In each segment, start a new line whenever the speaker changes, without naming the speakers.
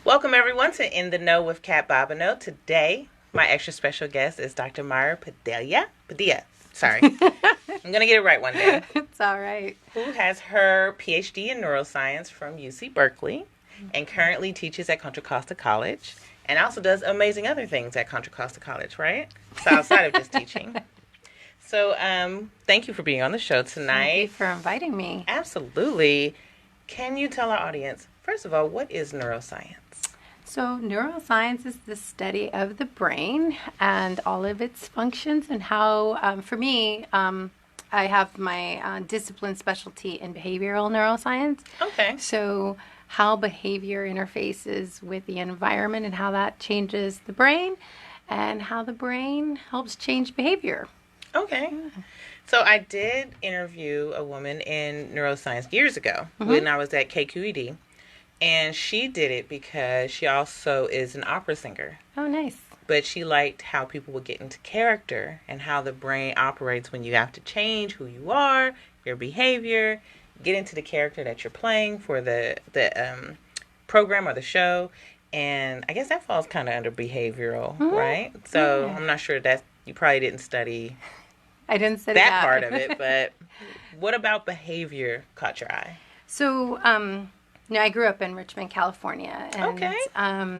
Welcome everyone to In the Know with Kat Bobino. Today, my extra special guest is Dr. Mayra Padilla. Padilla, sorry. I'm going to get it right one day.
It's all right.
Who has her PhD in Neuroscience from UC Berkeley and currently teaches at Contra Costa College and also does amazing other things at Contra Costa College, right? So outside of just teaching. So thank you for being on the show tonight.
Thank you for inviting me.
Absolutely. Can you tell our audience, first of all, what is neuroscience?
So neuroscience is the study of the brain and all of its functions and how, for me, I have my discipline specialty in behavioral neuroscience.
Okay.
So how behavior interfaces with the environment and how that changes the brain and how the brain helps change behavior.
Okay. So I did interview a woman in neuroscience years ago when I was at KQED. And she did it because she also is an opera singer.
Oh, nice.
But she liked how people would get into character and how the brain operates when you have to change who you are, your behavior, get into the character that you're playing for the program or the show. And I guess that falls kind of under behavioral, right? So I'm not sure that you probably didn't study
I didn't study that
part of it. But what about behavior caught your eye?
So, I grew up in Richmond, California, and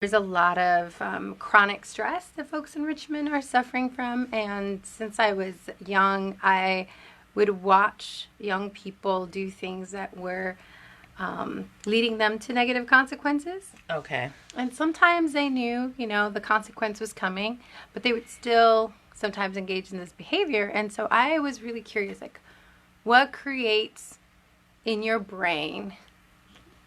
there's a lot of chronic stress that folks in Richmond are suffering from. And since I was young, I would watch young people do things that were leading them to negative consequences.
Okay.
And sometimes they knew, the consequence was coming, but they would still sometimes engage in this behavior. And so I was really curious, what creates in your brain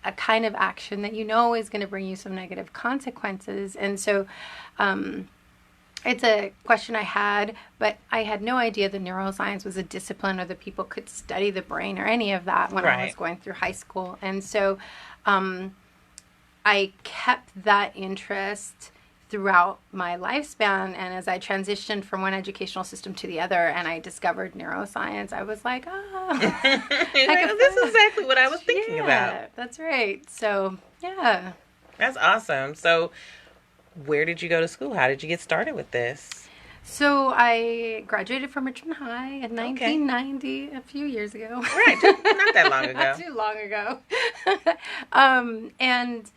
a kind of action that is going to bring you some negative consequences. And so it's a question I had, but I had no idea that neuroscience was a discipline or that people could study the brain or any of that when I was going through high school. And so I kept that interest throughout my lifespan, and as I transitioned from one educational system to the other and I discovered neuroscience, I was like,
this is exactly what I was thinking about.
That's right. So
that's awesome. So where did you go to school? How did you get started with this?
So I graduated from Richmond High in 1990, a few years ago.
Right, not that long ago.
Not too long ago. And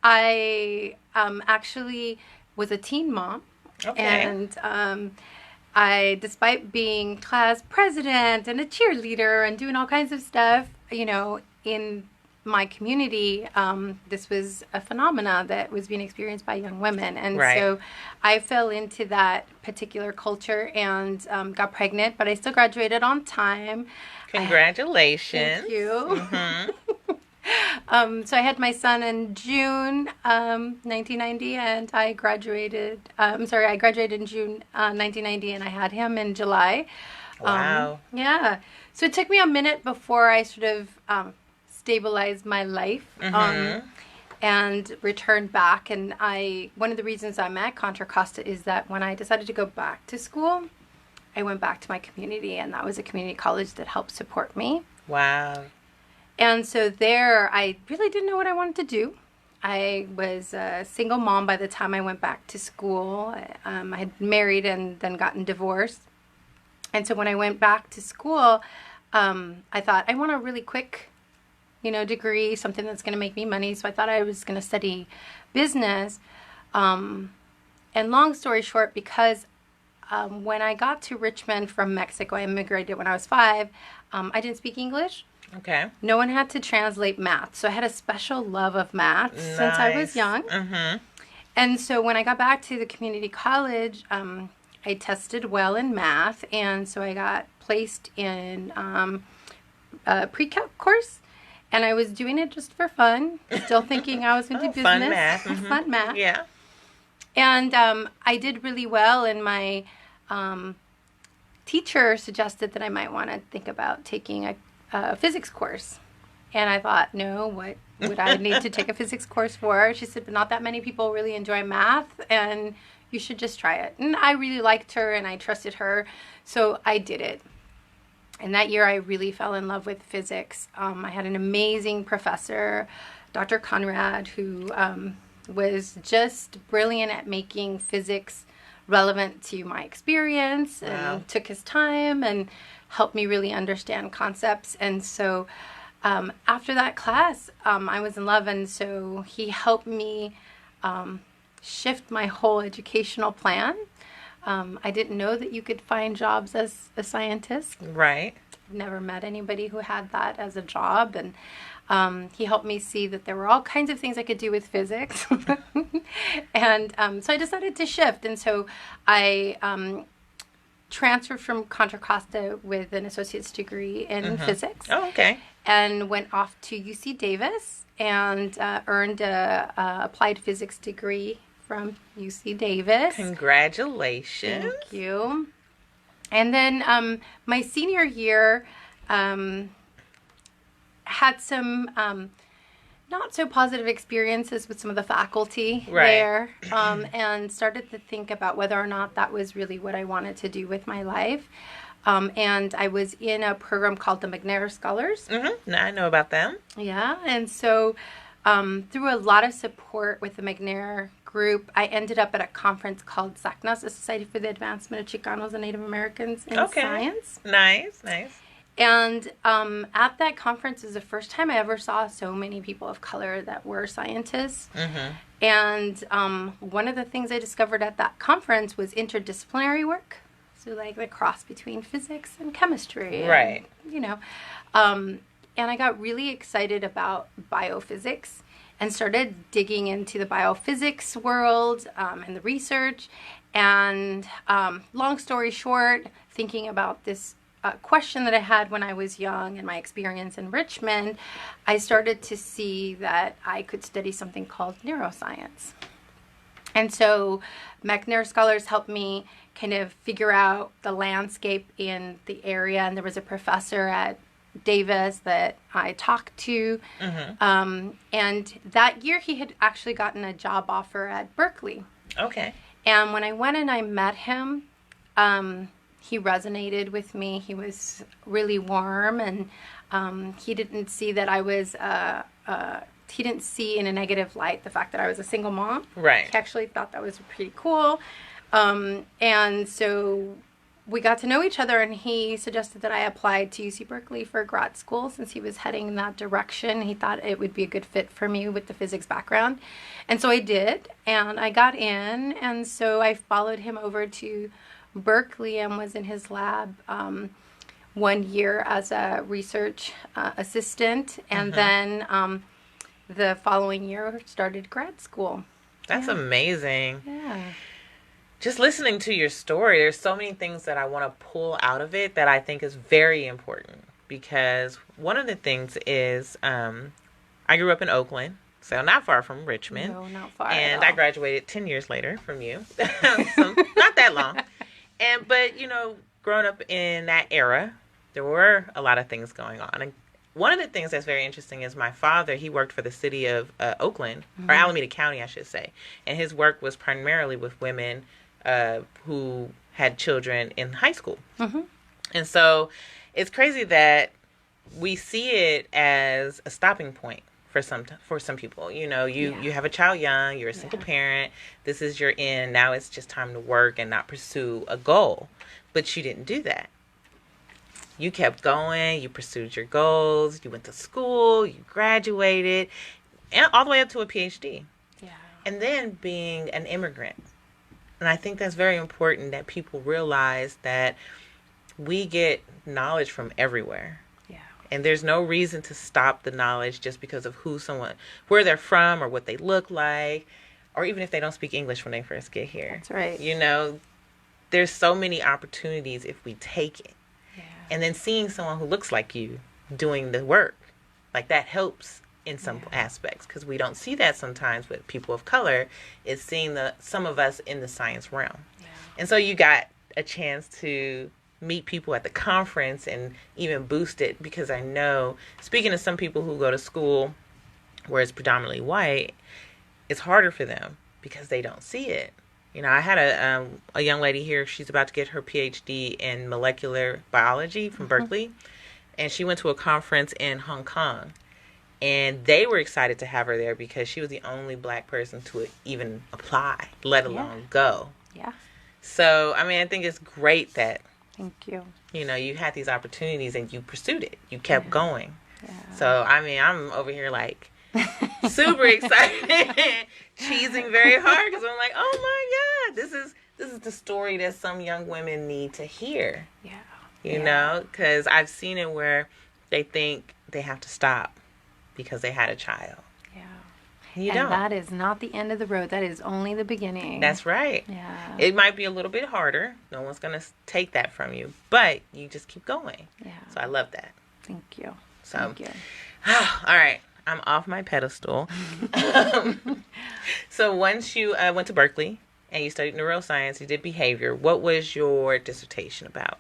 I actually was a teen mom. And I, despite being class president and a cheerleader and doing all kinds of stuff, in my community, this was a phenomena that was being experienced by young women. And so I fell into that particular culture and got pregnant, but I still graduated on time.
Congratulations.
Thank you. So I had my son in June 1990, and I graduated. I graduated in June 1990, and I had him in July.
Wow.
So it took me a minute before I sort of stabilized my life and returned back. And one of the reasons I'm at Contra Costa is that when I decided to go back to school, I went back to my community, and that was a community college that helped support me.
Wow.
And so there, I really didn't know what I wanted to do. I was a single mom by the time I went back to school. I had married and then gotten divorced. And so when I went back to school, I thought, I want a really quick, degree, something that's going to make me money. So I thought I was going to study business. And long story short, because when I got to Richmond from Mexico, I immigrated when I was 5, I didn't speak English.
Okay.
No one had to translate math. So I had a special love of math since I was young. And so when I got back to the community college, I tested well in math. And so I got placed in a pre-calc course. And I was doing it just for fun, still thinking I was going to do business.
Fun math.
Fun math.
Yeah.
And I did really well, and my teacher suggested that I might want to think about taking a physics course. And I thought, no, what would I need to take a physics course for? She said, but not that many people really enjoy math, and you should just try it. And I really liked her, and I trusted her, so I did it. And that year, I really fell in love with physics. I had an amazing professor Dr. Conrad, who was just brilliant at making physics relevant to my experience, and took his time and helped me really understand concepts. And so after that class, I was in love, and so he helped me shift my whole educational plan. I didn't know that you could find jobs as a scientist.
Right.
I've never met anybody who had that as a job, and he helped me see that there were all kinds of things I could do with physics. And so I decided to shift, and so I transferred from Contra Costa with an associate's degree in physics.
Oh, okay.
And went off to UC Davis and earned a applied physics degree from UC Davis.
Congratulations.
Thank you. And then my senior year had some not so positive experiences with some of the faculty there, and started to think about whether or not that was really what I wanted to do with my life. And I was in a program called the McNair Scholars.
I know about them.
Yeah, and so through a lot of support with the McNair group, I ended up at a conference called SACNAS, the Society for the Advancement of Chicanos and Native Americans in Science.
Nice.
And at that conference was the first time I ever saw so many people of color that were scientists. And one of the things I discovered at that conference was interdisciplinary work. So like the cross between physics and chemistry.
Right.
And, and I got really excited about biophysics and started digging into the biophysics world and the research. And long story short, thinking about this question that I had when I was young and my experience in Richmond, I started to see that I could study something called neuroscience. And so McNair Scholars helped me kind of figure out the landscape in the area. And there was a professor at Davis that I talked to. And that year he had actually gotten a job offer at Berkeley.
Okay.
And when I went and I met him, he resonated with me. He was really warm, and he didn't see that I was, he didn't see in a negative light the fact that I was a single mom.
Right.
He actually thought that was pretty cool. And so we got to know each other, and he suggested that I applied to UC Berkeley for grad school since he was heading in that direction. He thought it would be a good fit for me with the physics background. And so I did, and I got in, and so I followed him over to Berkeley and was in his lab 1 year as a research assistant, and then the following year started grad school.
That's amazing.
Yeah.
Just listening to your story, there's so many things that I want to pull out of it that I think is very important, because one of the things is I grew up in Oakland, so not far from Richmond.
No, not far.
And I graduated 10 years later from you. So not that long. But, growing up in that era, there were a lot of things going on. And one of the things that's very interesting is my father, he worked for the city of Oakland, or Alameda County, I should say. And his work was primarily with women who had children in high school. And so it's crazy that we see it as a stopping point for some people. You have a child young, you're a single parent, this is your end, now it's just time to work and not pursue a goal. But you didn't do that. You kept going, you pursued your goals, you went to school, you graduated, and all the way up to a PhD.
Yeah.
And then being an immigrant. And I think that's very important that people realize that we get knowledge from everywhere.
Yeah.
And there's no reason to stop the knowledge just because of where they're from or what they look like, or even if they don't speak English when they first get here.
That's right.
There's so many opportunities if we take it.
Yeah.
And then seeing someone who looks like you doing the work, like that helps in some aspects, because we don't see that sometimes with people of color, is seeing some of us in the science realm. Yeah. And so you got a chance to meet people at the conference and even boost it, because I know, speaking to some people who go to school where it's predominantly white, it's harder for them because they don't see it. I had a young lady here, she's about to get her PhD in molecular biology from Berkeley, and she went to a conference in Hong Kong. And they were excited to have her there because she was the only Black person to even apply, let alone go.
Yeah.
So, I mean, I think it's great that,
Thank you.
you know, you had these opportunities and you pursued it. You kept going.
Yeah.
So, I mean, I'm over here like super excited, cheesing very hard because I'm like, oh my God, this is the story that some young women need to hear.
Yeah.
You know, because I've seen it where they think they have to stop because they had a child.
Yeah.
You
and
don't.
That is not the end of the road. That is only the beginning.
That's right.
Yeah.
It might be a little bit harder. No one's going to take that from you. But you just keep going.
Yeah.
So I love that.
Thank you.
So,
Thank you.
All right. I'm off my pedestal. So once you went to Berkeley and you studied neuroscience, you did behavior, what was your dissertation about?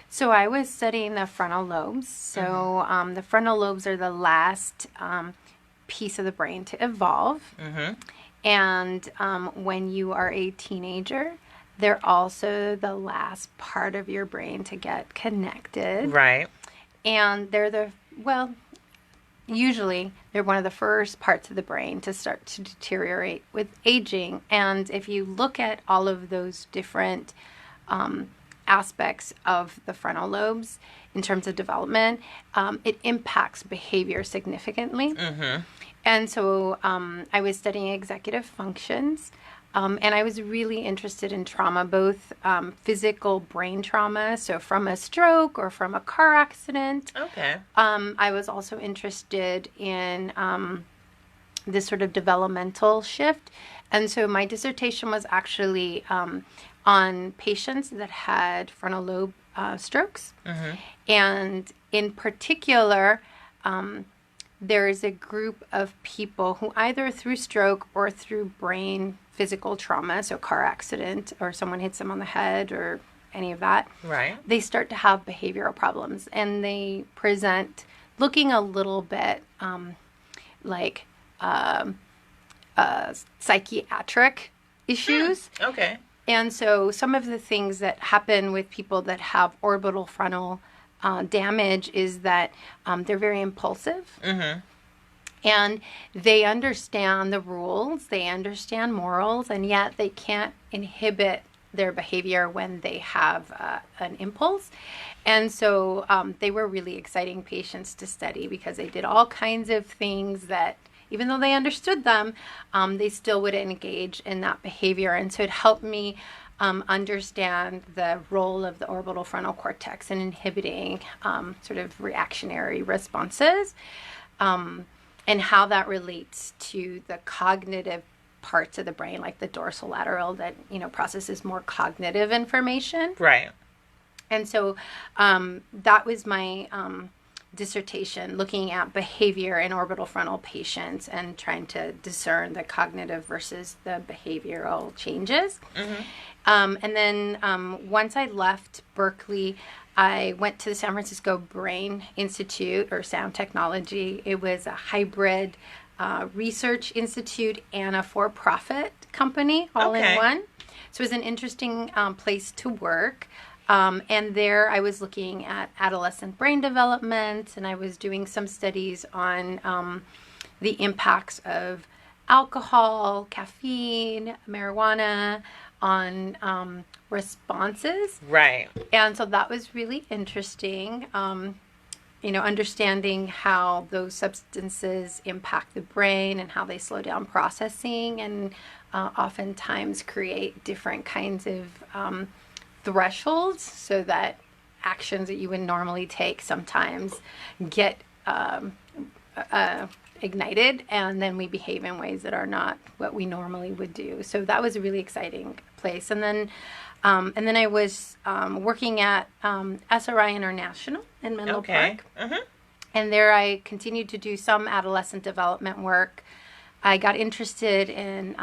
So I was studying the frontal lobes. So the frontal lobes are the last piece of the brain to evolve.
Mm-hmm.
And when you are a teenager, they're also the last part of your brain to get connected.
Right.
And usually they're one of the first parts of the brain to start to deteriorate with aging. And if you look at all of those different aspects of the frontal lobes in terms of development, it impacts behavior significantly.
Mm-hmm.
And so I was studying executive functions, and I was really interested in trauma, both physical brain trauma, so from a stroke or from a car accident.
Okay.
I was also interested in this sort of developmental shift. And so my dissertation was actually on patients that had frontal lobe strokes. Mm-hmm. And in particular, there is a group of people who either through stroke or through brain physical trauma, so car accident or someone hits them on the head or any of that,
right,
they start to have behavioral problems and they present looking a little bit like psychiatric issues.
Okay.
And so some of the things that happen with people that have orbital frontal damage is that they're very impulsive.
Mm-hmm.
And they understand the rules, they understand morals, and yet they can't inhibit their behavior when they have an impulse. And so they were really exciting patients to study because they did all kinds of things that, even though they understood them, they still would engage in that behavior. And so it helped me understand the role of the orbital frontal cortex in inhibiting sort of reactionary responses, and how that relates to the cognitive parts of the brain, like the dorsolateral that, processes more cognitive information.
Right.
And so that was my dissertation, looking at behavior in orbital frontal patients and trying to discern the cognitive versus the behavioral changes. Mm-hmm. And then once I left Berkeley, I went to the San Francisco Brain Institute, or Sound Technology. It was a hybrid research institute and a for-profit company all in one. So it was an interesting place to work. And there I was looking at adolescent brain development, and I was doing some studies on the impacts of alcohol, caffeine, marijuana on responses.
Right.
And so that was really interesting, understanding how those substances impact the brain and how they slow down processing and oftentimes create different kinds of thresholds so that actions that you would normally take sometimes get ignited, and then we behave in ways that are not what we normally would do. So that was a really exciting place. And then I was working at SRI International in Menlo Park. Mm-hmm. And there I continued to do some adolescent development work. I got interested in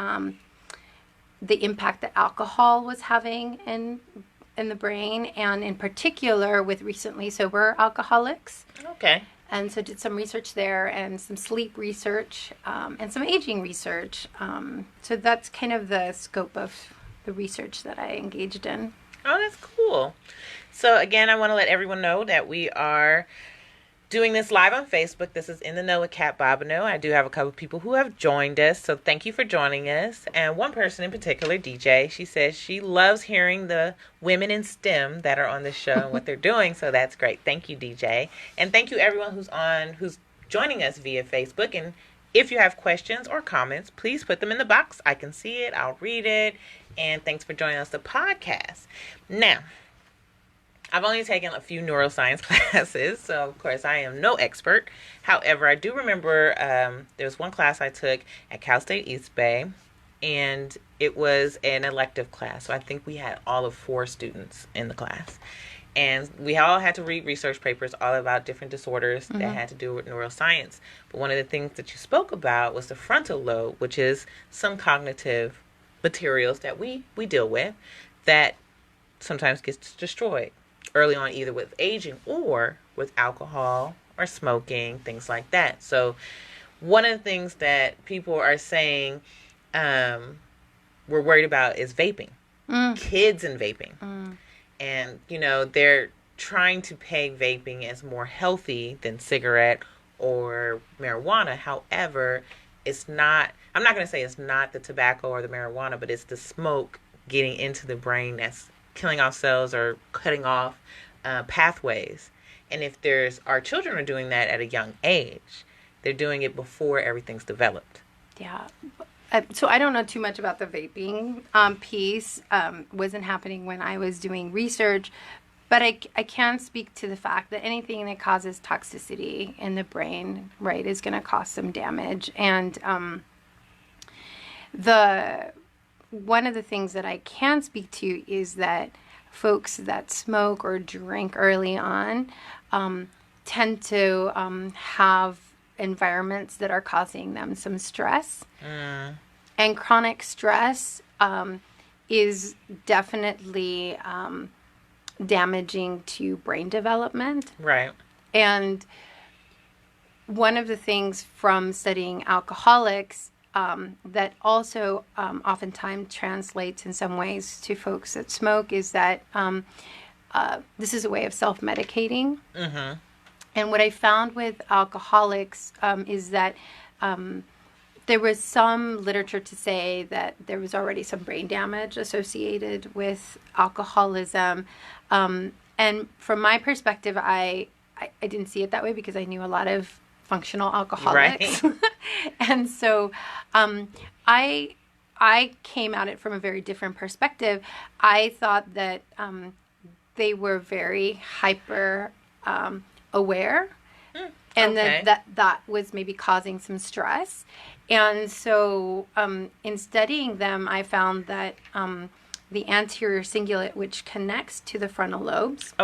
the impact that alcohol was having in the brain, and in particular with recently sober alcoholics.
Okay.
And so did some research there and some sleep research and some aging research. So that's kind of the scope of the research that I engaged in.
Oh, that's cool. So again, I want to let everyone know that we are doing this live on Facebook. This is In the Know with Kat Bobino. I do have a couple of people who have joined us, so thank you for joining us. And one person in particular, DJ, she says she loves hearing the women in STEM that are on the show and what they're doing, so that's great. Thank you, DJ. And thank you everyone who's joining us via Facebook. And if you have questions or comments, please put them in the box. I can see it. I'll read it. And thanks for joining us the podcast. Now, I've only taken a few neuroscience classes, so of course I am no expert. However, I do remember there was one class I took at Cal State East Bay, and it was an elective class. So I think we had all of 4 students in the class. And we all had to read research papers all about different disorders that had to do with neuroscience. But one of the things that you spoke about was the frontal lobe, which is some cognitive materials that we deal with that sometimes gets destroyed early on, either with aging or with alcohol or smoking, things like that. So one of the things that people are saying we're worried about is vaping. Kids and vaping. And, they're trying to peg vaping as more healthy than cigarette or marijuana. However, it's not, I'm not going to say it's not the tobacco or the marijuana, but it's the smoke getting into the brain that's killing off cells or cutting off pathways. And if our children are doing that at a young age, they're doing it before everything's developed.
Yeah. So I don't know too much about the vaping piece. Wasn't happening when I was doing research, but I can speak to the fact that anything that causes toxicity in the brain, right, is going to cause some damage. And one of the things that I can speak to is that folks that smoke or drink early on tend to have environments that are causing them some stress. And chronic stress is definitely damaging to brain development.
Right.
And one of the things from studying alcoholics that also oftentimes translates in some ways to folks that smoke is that this is a way of self-medicating. And what I found with alcoholics is that there was some literature to say that there was already some brain damage associated with alcoholism. And from my perspective, I didn't see it that way because I knew a lot of functional alcoholics. Right. And so I came at it from a very different perspective. I thought that they were very hyper aware, and that was maybe causing some stress. And so in studying them, I found that the anterior cingulate, which connects to the frontal lobes,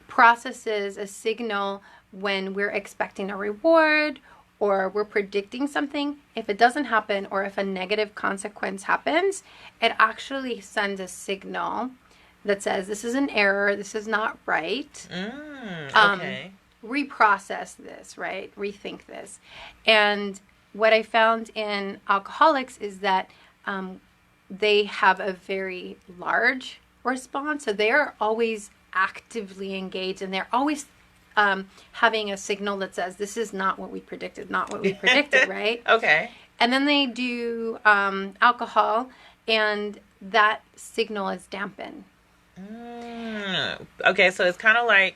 processes a signal when we're expecting a reward or we're predicting something. If it doesn't happen or if a negative consequence happens, it actually sends a signal that says, this is an error, this is not right. Reprocess this, right? Rethink this. And what I found in alcoholics is that they have a very large response. So they are always actively engaged, and they're always having a signal that says, this is not what we predicted, right? Okay. And then they do alcohol, and that signal is dampened.
Okay, so it's kind of like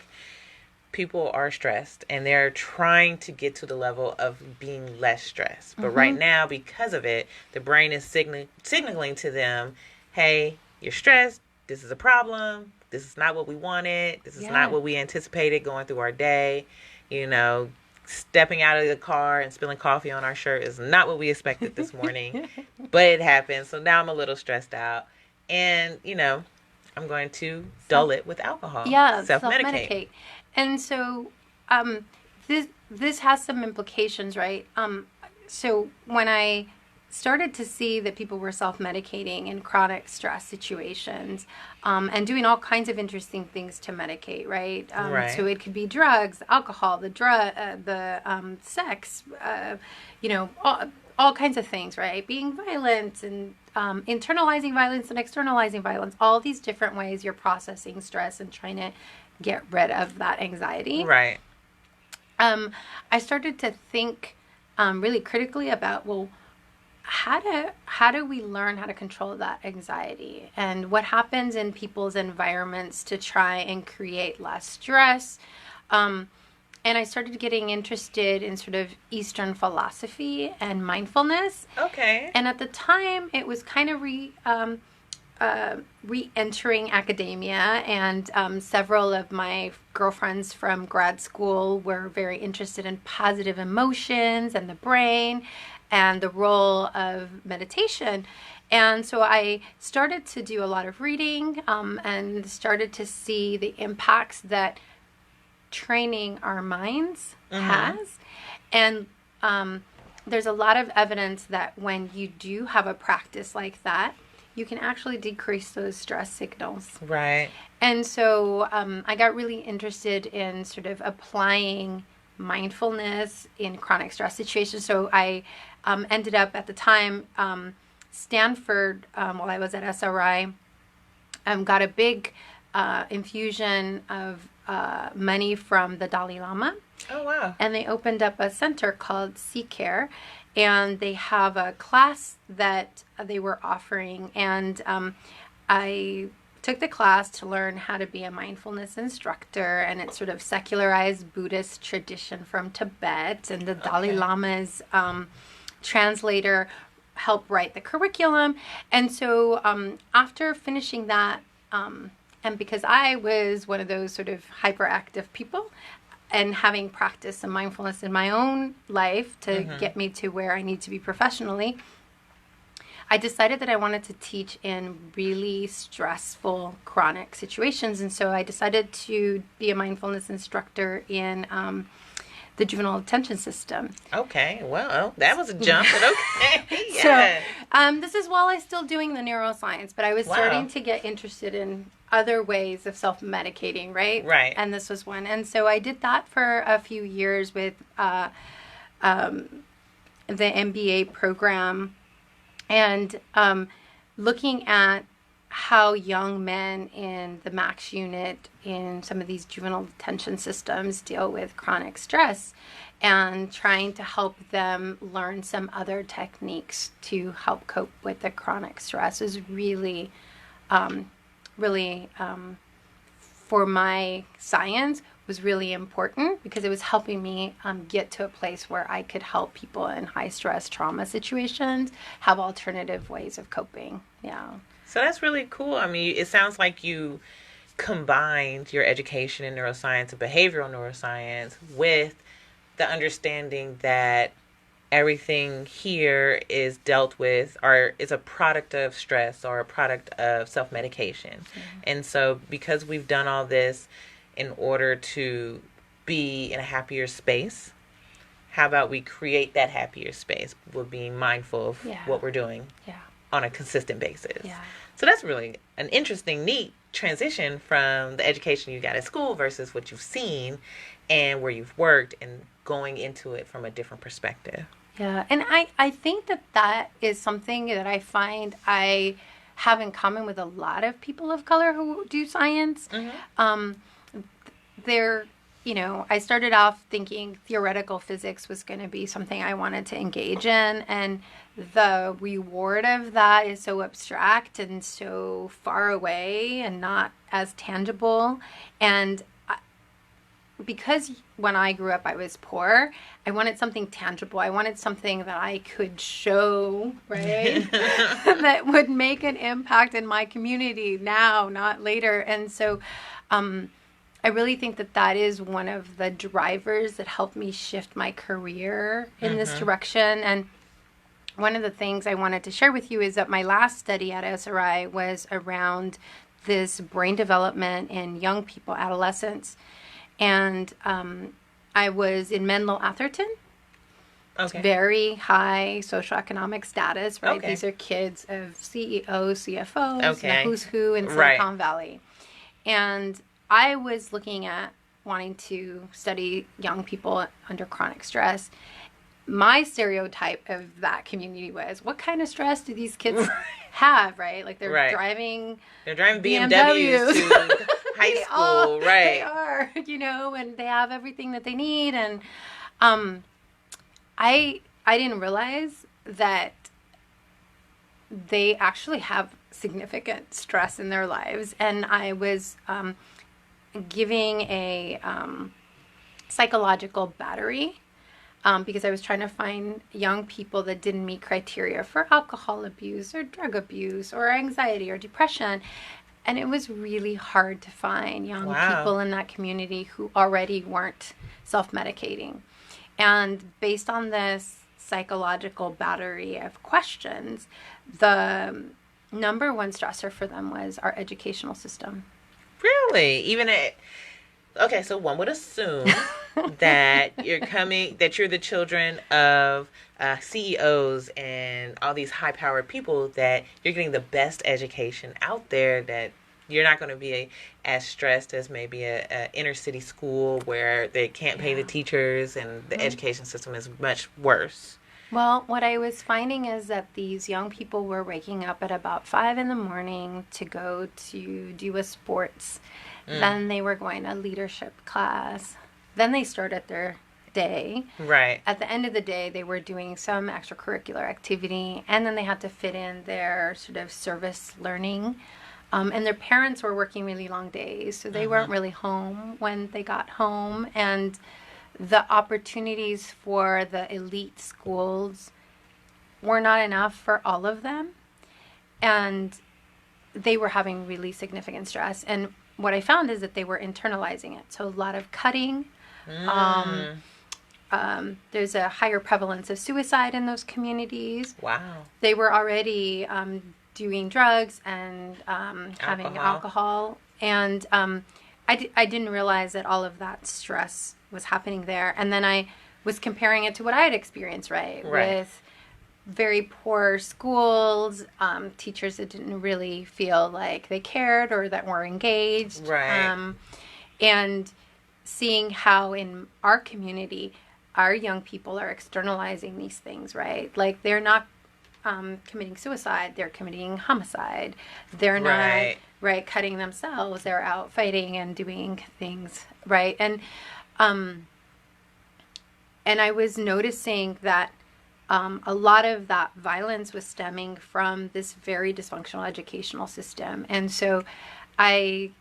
people are stressed and they're trying to get to the level of being less stressed. But right now, because of it, the brain is signaling to them, hey, you're stressed. This is a problem. This is not what we wanted. This is not what we anticipated going through our day. Stepping out of the car and spilling coffee on our shirt is not what we expected this morning. But it happened. So now I'm a little stressed out. And, I'm going to dull it with alcohol.
Yeah, self-medicate. And so this has some implications, right? So when I started to see that people were self-medicating in chronic stress situations and doing all kinds of interesting things to medicate, right? So it could be drugs, alcohol, the sex, all kinds of things, right? Being violent and internalizing violence and externalizing violence, all these different ways you're processing stress and trying to get rid of that anxiety.
Right.
I started to think really critically about, well, how do we learn how to control that anxiety, and what happens in people's environments to try and create less stress. And I started getting interested in sort of Eastern philosophy and mindfulness.
Okay.
And at the time, it was kind of re-entering academia, and several of my girlfriends from grad school were very interested in positive emotions and the brain and the role of meditation. And so I started to do a lot of reading and started to see the impacts that training our minds has. And there's a lot of evidence that when you do have a practice like that, you can actually decrease those stress signals.
Right.
And so I got really interested in sort of applying mindfulness in chronic stress situations. So I ended up at the time, Stanford, while I was at SRI, got a big infusion of money from the Dalai Lama.
Oh, wow.
And they opened up a center called C-Care, and they have a class that they were offering. And I took the class to learn how to be a mindfulness instructor, and it's sort of secularized Buddhist tradition from Tibet, and the Dalai Lama's translator helped write the curriculum. And so after finishing that, and because I was one of those sort of hyperactive people, and having practiced some mindfulness in my own life to get me to where I need to be professionally, I decided that I wanted to teach in really stressful, chronic situations. And so I decided to be a mindfulness instructor in the juvenile detention system.
Okay, well, that was a jump, but okay. Yeah.
So this is while I still doing the neuroscience, but I was starting to get interested in other ways of self-medicating, right?
Right.
And this was one. And so I did that for a few years with the MBA program, and looking at how young men in the max unit in some of these juvenile detention systems deal with chronic stress, and trying to help them learn some other techniques to help cope with the chronic stress is really, for my science, was really important, because it was helping me get to a place where I could help people in high stress trauma situations have alternative ways of coping. Yeah.
So that's really cool. I mean, it sounds like you combined your education in neuroscience and behavioral neuroscience with the understanding that everything here is dealt with or is a product of stress or a product of self-medication. And so because we've done all this in order to be in a happier space, how about we create that happier space with being mindful of what we're doing on a consistent basis. Yeah. So that's really an interesting, neat transition from the education you got at school versus what you've seen and where you've worked, and going into it from a different perspective.
Yeah, and I think that is something that I find I have in common with a lot of people of color who do science. I started off thinking theoretical physics was going to be something I wanted to engage in, and the reward of that is so abstract and so far away and not as tangible. And because when I grew up I was poor, I wanted something tangible. I wanted something that I could show, right? that would make an impact in my community now, not later. And so I really think that is one of the drivers that helped me shift my career in this direction. And one of the things I wanted to share with you is that my last study at SRI was around this brain development in young people, adolescents. And I was in Menlo Atherton. Okay. Very high socioeconomic status, right? Okay. These are kids of CEOs, CFOs, the who's who in Silicon Valley. And I was looking at wanting to study young people under chronic stress. My stereotype of that community was, what kind of stress do these kids have, right? Like they're driving
BMWs to high school, right?
They are, and they have everything that they need. And I didn't realize that they actually have significant stress in their lives. And I was giving a psychological battery because I was trying to find young people that didn't meet criteria for alcohol abuse or drug abuse or anxiety or depression. And it was really hard to find young people in that community who already weren't self-medicating. And based on this psychological battery of questions, the number one stressor for them was our educational system.
Really? Okay, so one would assume that you're the children of CEOs and all these high-powered people, that you're getting the best education out there, that you're not going to be as stressed as maybe a inner city school where they can't pay the teachers and the education system is much worse.
Well, what I was finding is that these young people were waking up at about 5 a.m. to go to do a sports. Then they were going to leadership class. Then they started their day.
Right.
At the end of the day, they were doing some extracurricular activity, and then they had to fit in their sort of service learning. And their parents were working really long days, so they weren't really home when they got home. And the opportunities for the elite schools were not enough for all of them. And they were having really significant stress. And what I found is that they were internalizing it. So a lot of cutting. There's a higher prevalence of suicide in those communities.
Wow.
They were already doing drugs and having alcohol. And I didn't realize that all of that stress was happening there. And then I was comparing it to what I had experienced, right? With very poor schools, teachers that didn't really feel like they cared or that were engaged.
Right.
And seeing how in our community, our young people are externalizing these things, right? Like they're not committing suicide, they're committing homicide. They're not, cutting themselves. They're out fighting and doing things, right? And I was noticing that a lot of that violence was stemming from this very dysfunctional educational system. And so I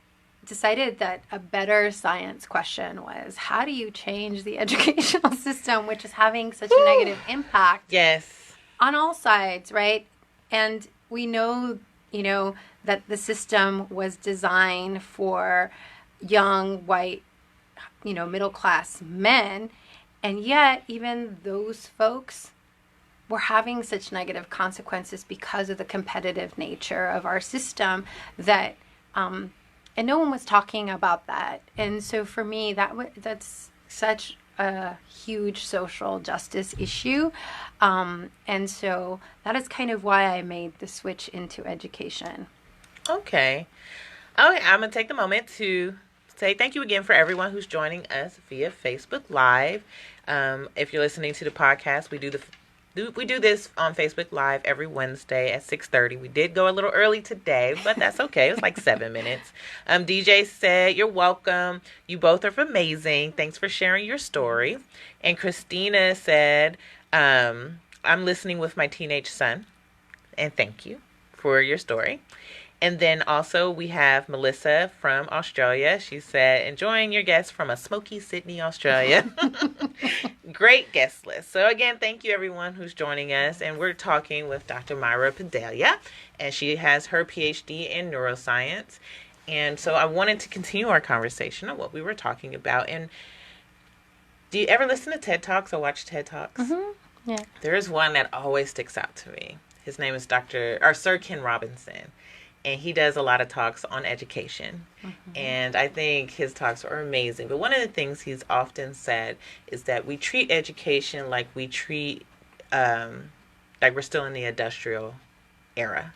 decided that a better science question was, how do you change the educational system, which is having such a negative impact on all sides, right? And we know, that the system was designed for young, white, middle-class men. And yet, even those folks were having such negative consequences because of the competitive nature of our system that, and no one was talking about that. And so for me, that's such a huge social justice issue. And so that is kind of why I made the switch into education.
Okay. I'm going to take the moment to say thank you again for everyone who's joining us via Facebook Live. If you're listening to the podcast, we do this on Facebook Live every Wednesday at 6:30. We did go a little early today, but that's okay. It was like 7 minutes. DJ said, "You're welcome. You both are amazing. Thanks for sharing your story." And Christina said, "I'm listening with my teenage son." And thank you for your story. And then also we have Melissa from Australia. She said, "Enjoying your guests from a smoky Sydney, Australia." Great guest list. So again, thank you everyone who's joining us. And we're talking with Dr. Mayra Padilla, and she has her PhD in neuroscience. And so I wanted to continue our conversation on what we were talking about. And do you ever listen to TED Talks or watch TED Talks?
Mm-hmm. Yeah.
There is one that always sticks out to me. His name is Sir Ken Robinson. And he does a lot of talks on education. Mm-hmm. And I think his talks are amazing. But one of the things he's often said is that we treat education like we treat, like we're still in the industrial era,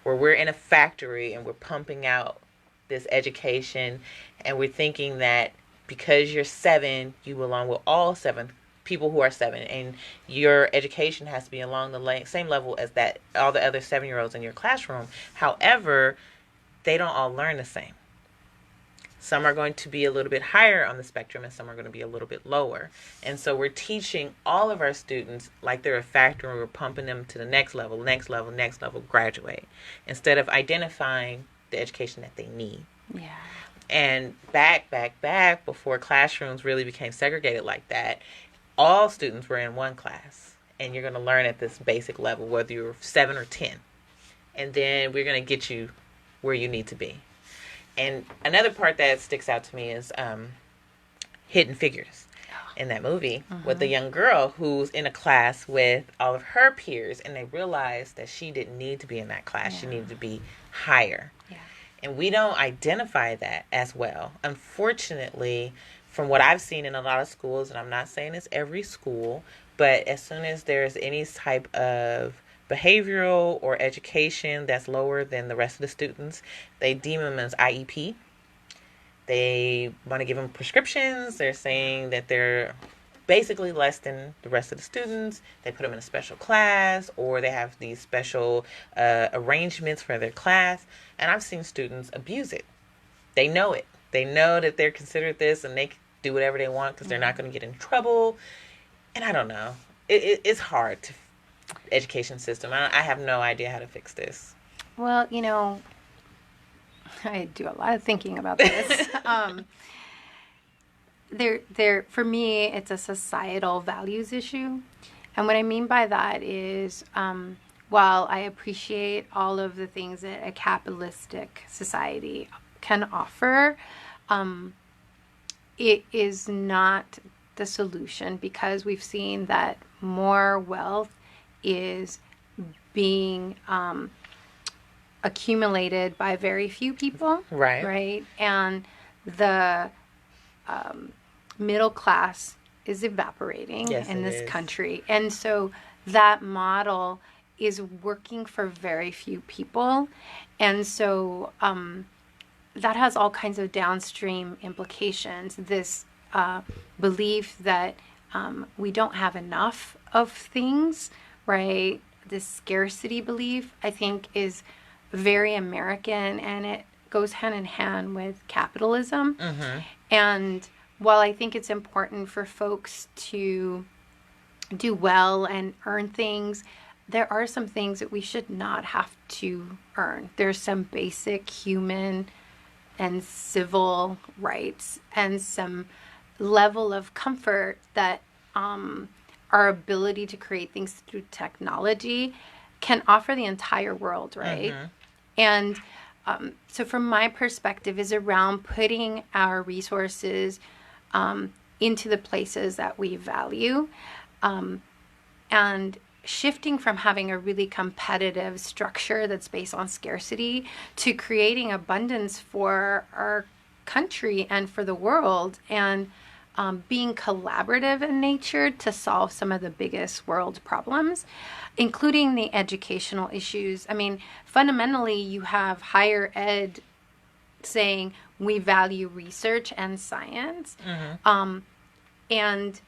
where we're in a factory and we're pumping out this education. And we're thinking that because you're 7, you belong with all 7 people who are 7, and your education has to be along the same level as that all the other 7-year-olds in your classroom. However, they don't all learn the same. Some are going to be a little bit higher on the spectrum and some are going to be a little bit lower. And so we're teaching all of our students like they're a factory and we're pumping them to the next level, graduate, instead of identifying the education that they need.
Yeah.
And back, before classrooms really became segregated like that, all students were in one class. And you're going to learn at this basic level, whether you're 7 or 10. And then we're going to get you where you need to be. And another part that sticks out to me is Hidden Figures in that movie with the young girl who's in a class with all of her peers. And they realize that she didn't need to be in that class. Yeah. She needed to be higher. Yeah. And we don't identify that as well. Unfortunately, from what I've seen in a lot of schools, and I'm not saying it's every school, but as soon as there's any type of behavioral or education that's lower than the rest of the students, they deem them as IEP. They want to give them prescriptions. They're saying that they're basically less than the rest of the students. They put them in a special class, or they have these special arrangements for their class. And I've seen students abuse it. They know it. They know that they're considered this, and they can do whatever they want because they're not going to get in trouble. And I don't know. It's hard to education system. I have no idea how to fix this.
Well, I do a lot of thinking about this. For me, it's a societal values issue. And what I mean by that is, while I appreciate all of the things that a capitalistic society can offer, it is not the solution, because we've seen that more wealth is being accumulated by very few people. Right. And the middle class is evaporating in this country. And so that model is working for very few people. And so that has all kinds of downstream implications. This belief that we don't have enough of things, right? This scarcity belief, I think, is very American, and it goes hand in hand with capitalism. And while I think it's important for folks to do well and earn things, there are some things that we should not have to earn. There's some basic human and civil rights and some level of comfort that our ability to create things through technology can offer the entire world, right? And so from my perspective is around putting our resources into the places that we value, and shifting from having a really competitive structure that's based on scarcity to creating abundance for our country and for the world, and being collaborative in nature to solve some of the biggest world problems, including the educational issues. I mean, fundamentally, you have higher ed saying we value research and science. And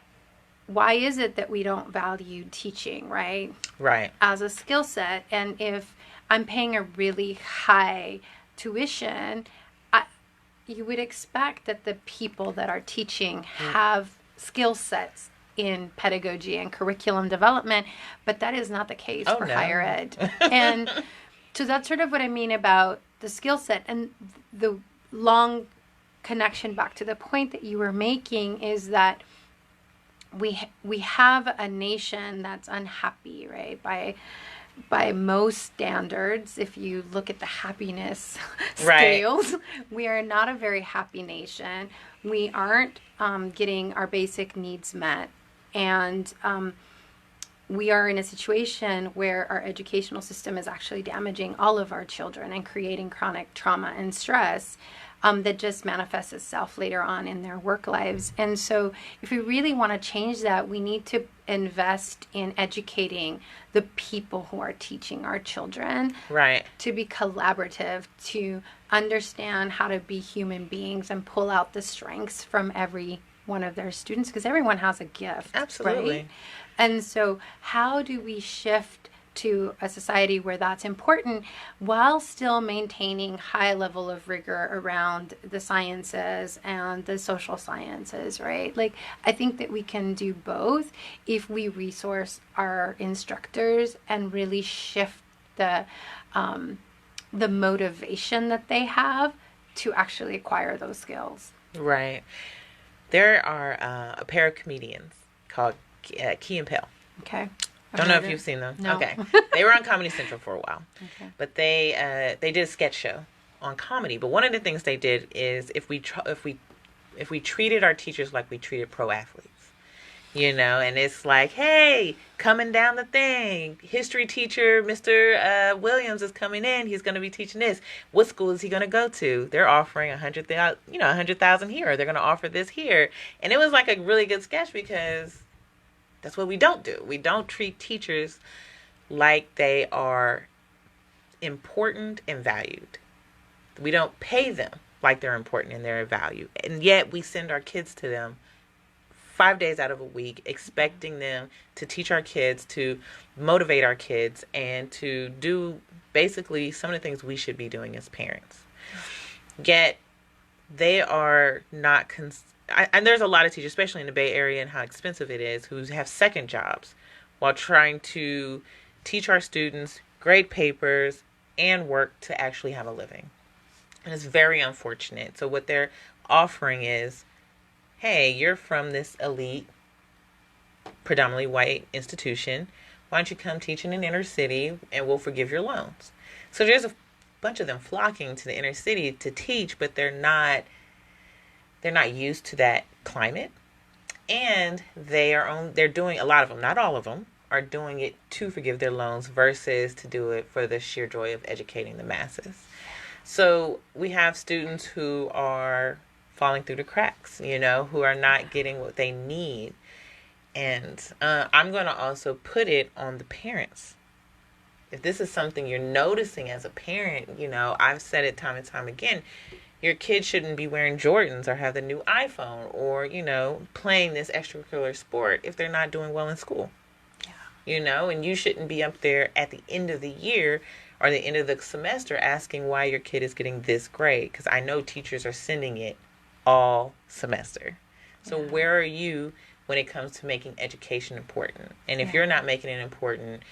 why is it that we don't value teaching, right?
Right.
As a skill set. And if I'm paying a really high tuition, you would expect that the people that are teaching have skill sets in pedagogy and curriculum development, but that is not the case for higher ed. And so that's sort of what I mean about the skill set. And the long connection back to the point that you were making is that we have a nation that's unhappy, right? By most standards, if you look at the happiness scales, we are not a very happy nation. We aren't getting our basic needs met. And we are in a situation where our educational system is actually damaging all of our children and creating chronic trauma and stress that just manifests itself later on in their work lives. And so if we really want to change that, we need to invest in educating the people who are teaching our children. Right. To be collaborative, to understand how to be human beings and pull out the strengths from every one of their students, because everyone has a gift.
Absolutely.
Right? And so how do we shift to a society where that's important while still maintaining high level of rigor around the sciences and the social sciences, right? Like, I think that we can do both if we resource our instructors and really shift the motivation that they have to actually acquire those skills.
Right. There are a pair of comedians called Key and Peele.
Okay.
Don't know if you've seen them.
No.
Okay. They were on Comedy Central for a while.
Okay.
But they did a sketch show on comedy. But one of the things they did is if we treated our teachers like we treated pro athletes. You know, and it's like, hey, coming down the thing. History teacher, Mr. Williams is coming in. He's going to be teaching this. What school is he going to go to? They're offering 100,000 here. Or they're going to offer this here. And it was like a really good sketch because that's what we don't do. We don't treat teachers like they are important and valued. We don't pay them like they're important and they're valued. And yet we send our kids to them 5 days out of a week, expecting them to teach our kids, to motivate our kids, and to do basically some of the things we should be doing as parents. Yet they are not, and there's a lot of teachers, especially in the Bay Area and how expensive it is, who have second jobs while trying to teach our students, grade papers, and work to actually have a living. And it's very unfortunate. So what they're offering is, hey, you're from this elite, predominantly white institution. Why don't you come teach in an inner city and we'll forgive your loans? So there's a bunch of them flocking to the inner city to teach, but they're not used to that climate. And they're doing, a lot of them, not all of them, are doing it to forgive their loans versus to do it for the sheer joy of educating the masses. So we have students who are falling through the cracks, who are not getting what they need. And I'm going to also put it on the parents. If this is something you're noticing as a parent, I've said it time and time again, your kid shouldn't be wearing Jordans or have the new iPhone or, playing this extracurricular sport if they're not doing well in school. Yeah. And you shouldn't be up there at the end of the year or the end of the semester asking why your kid is getting this grade. Because I know teachers are sending it all semester. So where are you when it comes to making education important? And if you're not making it important,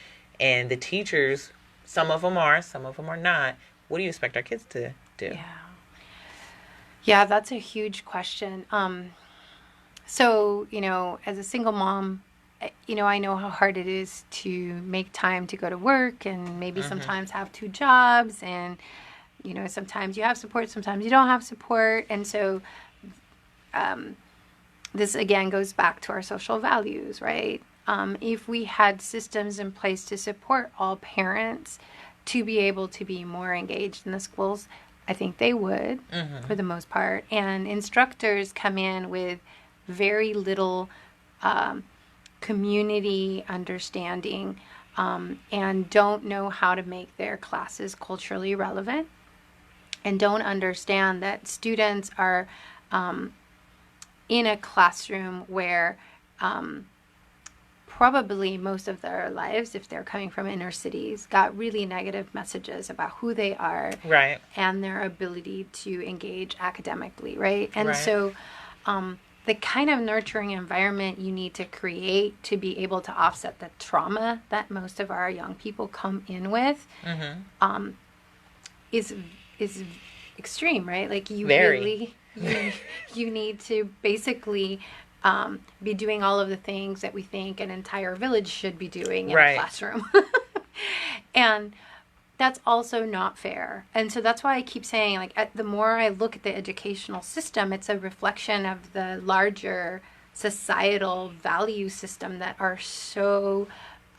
and the teachers, some of them are not, what do you expect our kids to do?
Yeah, that's a huge question. So, as a single mom, I know how hard it is to make time to go to work and maybe sometimes have two jobs, and sometimes you have support, sometimes you don't have support. And so this again goes back to our social values, right? If we had systems in place to support all parents to be able to be more engaged in the schools, I think they would for the most part. And instructors come in with very little community understanding and don't know how to make their classes culturally relevant, and don't understand that students are in a classroom where probably most of their lives, if they're coming from inner cities, got really negative messages about who they are,
right,
and their ability to engage academically, right? And so the kind of nurturing environment you need to create to be able to offset the trauma that most of our young people come in with is extreme, right? Like you you need to basically be doing all of the things that we think an entire village should be doing in a classroom. And that's also not fair. And so that's why I keep saying, like, the more I look at the educational system, it's a reflection of the larger societal value system that are so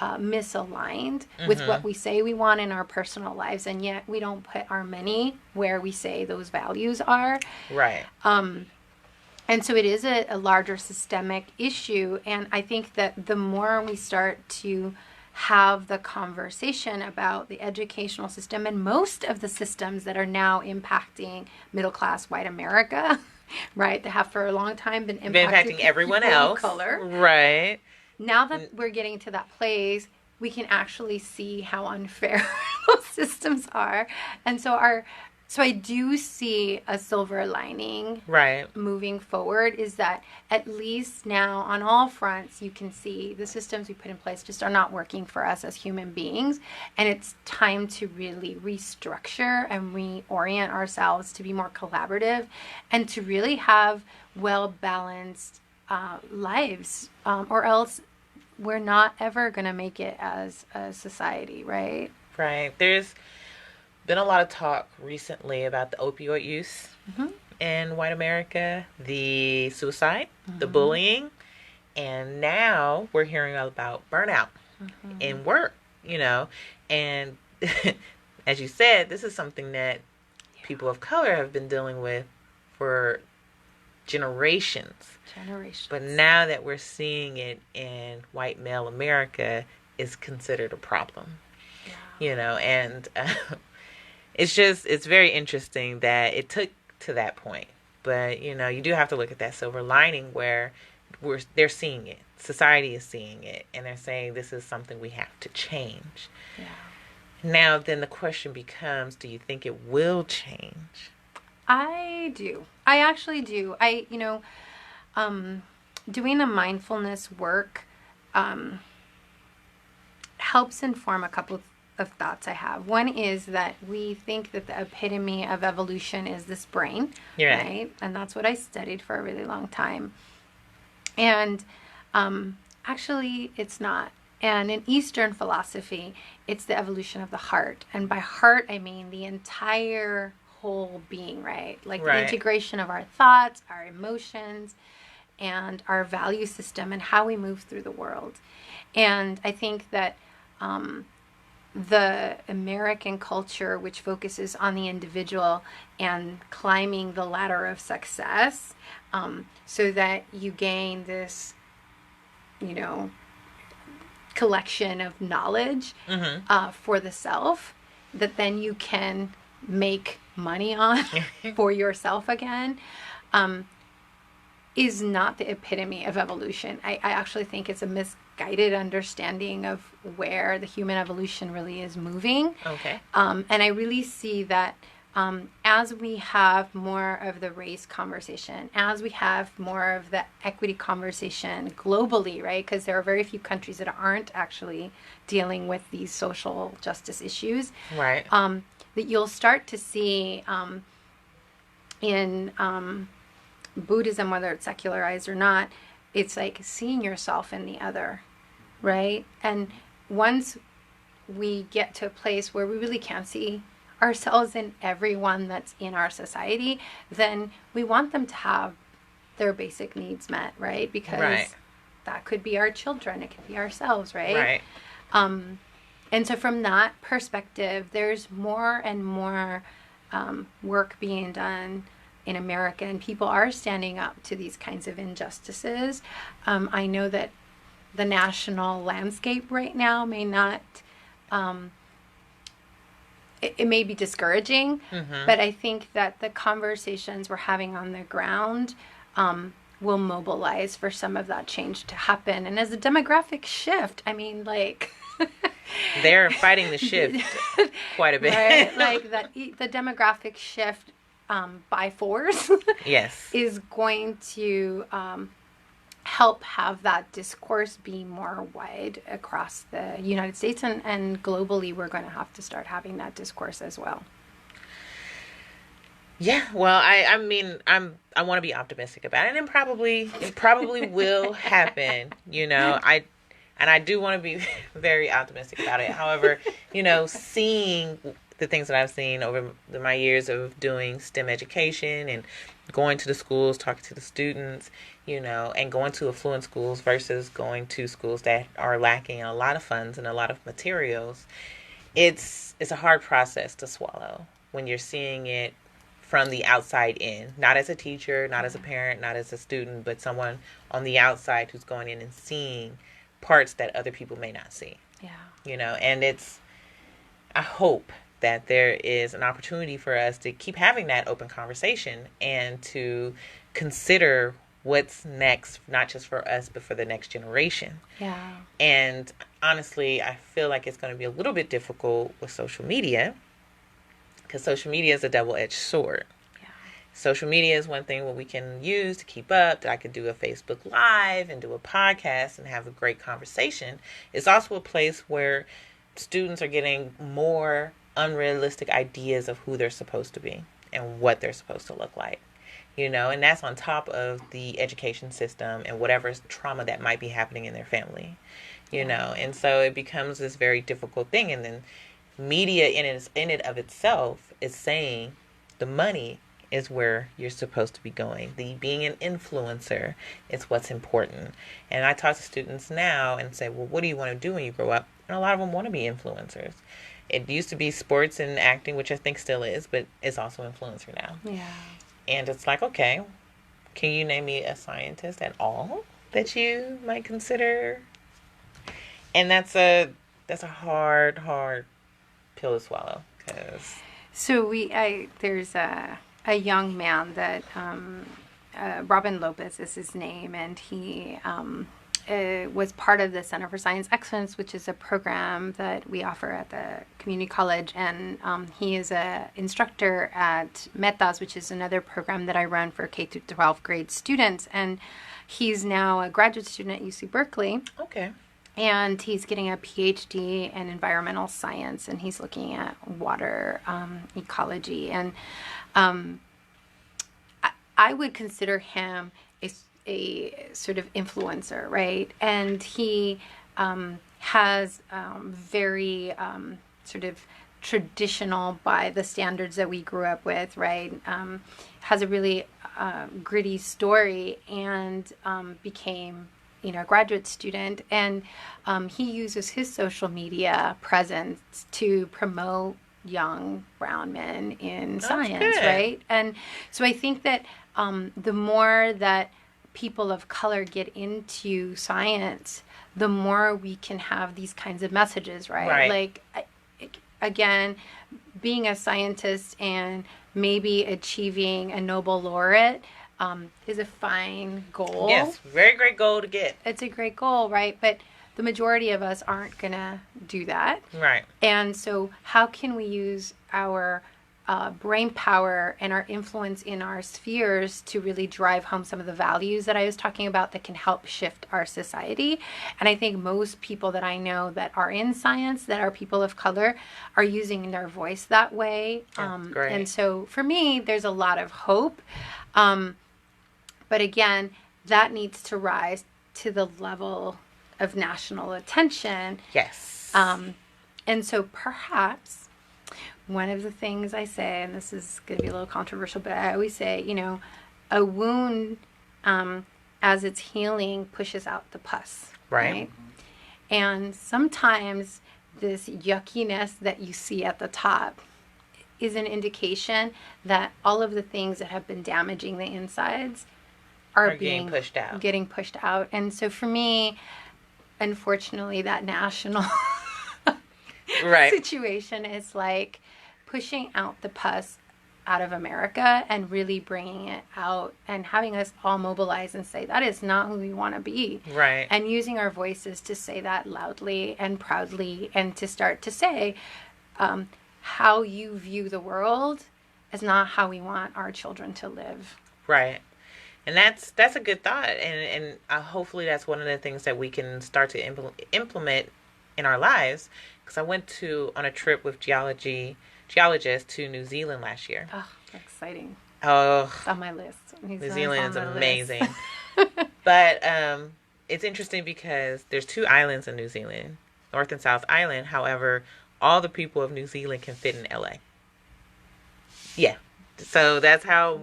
misaligned with what we say we want in our personal lives, and yet we don't put our money where we say those values are.
Right.
And so it is a larger systemic issue, and I think that the more we start to have the conversation about the educational system and most of the systems that are now impacting middle-class white America, right, that have for a long time been impacting
everyone else,
of color,
right?
Now that we're getting to that place, we can actually see how unfair those systems are. And so I do see a silver lining
Right.
moving forward, is that at least now on all fronts you can see the systems we put in place just are not working for us as human beings, and it's time to really restructure and reorient ourselves to be more collaborative and to really have well balanced lives, or else we're not ever going to make it as a society, right?
Right. There's been a lot of talk recently about the opioid use in white America, the suicide, the bullying, and now we're hearing about burnout in work, and as you said, this is something that people of color have been dealing with for generations. But now that we're seeing it in white male America, is considered a problem. And it's very interesting that it took to that point. But, you do have to look at that silver lining where they're seeing it. Society is seeing it. And they're saying this is something we have to change.
Yeah.
Now, then the question becomes, do you think it will change?
I do. I actually do. Doing the mindfulness work helps inform a couple of thoughts I have. One is that we think that the epitome of evolution is this brain, right? And that's what I studied for a really long time. And actually, it's not. And in Eastern philosophy, it's the evolution of the heart. And by heart, I mean the entire whole being, right? Like the integration of our thoughts, our emotions, and our value system, and how we move through the world. And I think that the American culture, which focuses on the individual and climbing the ladder of success, so that you gain this, collection of knowledge for the self that then you can make money on for yourself again, is not the epitome of evolution. I actually think it's a misguided understanding of where the human evolution really is moving.
Okay.
And I really see that as we have more of the race conversation, as we have more of the equity conversation globally, right? Because there are very few countries that aren't actually dealing with these social justice issues.
Right.
That you'll start to see in Buddhism, whether it's secularized or not, it's like seeing yourself in the other, right? And once we get to a place where we really can see ourselves in everyone that's in our society, then we want them to have their basic needs met, right? Because that could be our children, it could be ourselves, right? And so from that perspective, there's more and more work being done in America, and people are standing up to these kinds of injustices. I know that the national landscape right now may not, it may be discouraging, but I think that the conversations we're having on the ground will mobilize for some of that change to happen. And as a demographic shift, I mean, like...
They're fighting the shift quite a bit.
Right? Like the demographic shift by force is going to help have that discourse be more wide across the United States, and globally we're going to have to start having that discourse as well.
Yeah, well, I mean, I want to be optimistic about it, and it probably will happen, and I do want to be very optimistic about it. However, seeing the things that I've seen over my years of doing STEM education and going to the schools, talking to the students, and going to affluent schools versus going to schools that are lacking a lot of funds and a lot of materials, it's a hard process to swallow when you're seeing it from the outside in, not as a teacher, not as a parent, not as a student, but someone on the outside who's going in and seeing parts that other people may not see. And I hope that there is an opportunity for us to keep having that open conversation and to consider what's next, not just for us, but for the next generation.
Yeah.
And honestly, I feel like it's going to be a little bit difficult with social media, because social media is a double-edged sword.
Yeah.
Social media is one thing what we can use to keep up, that I could do a Facebook Live and do a podcast and have a great conversation. It's also a place where students are getting more unrealistic ideas of who they're supposed to be and what they're supposed to look like. And that's on top of the education system and whatever trauma that might be happening in their family, and so it becomes this very difficult thing. And then media in it of itself is saying the money is where you're supposed to be going. The being an influencer is what's important. And I talk to students now and say, well, what do you want to do when you grow up? And a lot of them want to be influencers. It used to be sports and acting, which I think still is, but it's also influencer now.
Yeah.
And it's like, okay, can you name me a scientist at all that you might consider? And that's a hard pill to swallow.
So there's a young man that Robin Lopez is his name, and he was part of the Center for Science Excellence, which is a program that we offer at the community college. And he is a instructor at Metas, which is another program that I run for K through 12 grade students. And he's now a graduate student at UC Berkeley.
Okay.
And he's getting a PhD in environmental science, and he's looking at water ecology. And I would consider him a sort of influencer, right? And he has very sort of traditional by the standards that we grew up with, right? Has a really gritty story, and became a graduate student. And he uses his social media presence to promote young brown men in science, right? And so I think that the more that people of color get into science, the more we can have these kinds of messages, right? Like, again, being a scientist and maybe achieving a Nobel laureate is a fine goal.
Yes, very great goal to get.
It's a great goal, right? But the majority of us aren't going to do that.
Right.
And so how can we use our brain power and our influence in our spheres to really drive home some of the values that I was talking about that can help shift our society? And I think most people that I know that are in science, that are people of color, are using their voice that way.
Great.
And so for me, there's a lot of hope. But again, that needs to rise to the level of national attention.
Yes.
And so perhaps one of the things I say, and this is going to be a little controversial, but I always say, a wound, as it's healing, pushes out the pus. Right? And sometimes this yuckiness that you see at the top is an indication that all of the things that have been damaging the insides are being
pushed out.
Getting pushed out. And so for me, unfortunately, that national situation is like pushing out the pus out of America and really bringing it out and having us all mobilize and say that is not who we want to be.
Right.
And using our voices to say that loudly and proudly, and to start to say how you view the world is not how we want our children to live.
Right. And that's a good thought. And hopefully that's one of the things that we can start to implement in our lives. Because I went on a trip with geologists to New Zealand last year.
Oh, exciting.
Oh,
it's on my list.
New Zealand is amazing. But it's interesting because there's 2 islands in New Zealand, North and South Island. However, all the people of New Zealand can fit in LA. Yeah. So that's how...